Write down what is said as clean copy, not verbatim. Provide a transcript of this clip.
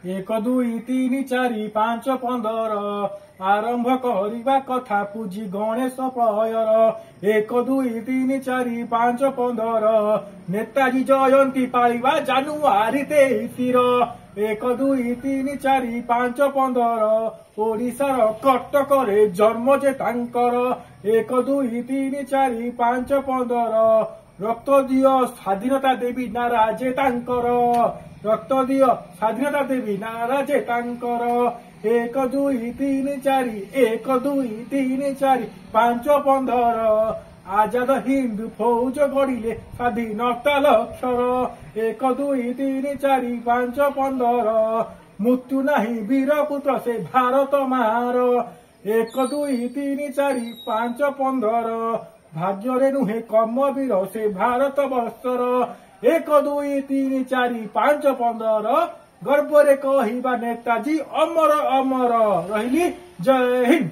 एक दुई तीन चारि पांच पंदर आरंभ करिबा कथा पूजी गणेश प्रयर। एक दुई तीन चारि पांच पंदर नेताजी जयंती पालिबा जानुआरी 23। एक दुई तीन चारि पांच पंदर ओडिशार कटकरे जन्म जे तांकर। एक दुई तीन चारि पांच पंदर रक्त दियो स्वाधीनता देवी नारा जे तांकर। रक्त दियो स्वाधीनता देवी नारा जे तांकर। एक दुई तीन चारि एक दुई तीन चारि पांच पंदर आजाद हिंद फौज गढ़िले स्वाधीनता लक्षर। एक दुई तीन चारि पांच पंदर मृत्यु नाही वीर पुत्र से भारत मार। एक दुई तीन चारि पांच पंदर भाग्य नुहे कर्मवीर से भारत वर्षर। एक दुई तीन चारि पांच पंदर गर्व रे कहिबा नेताजी अमर अमर रहिली। जय हिंद।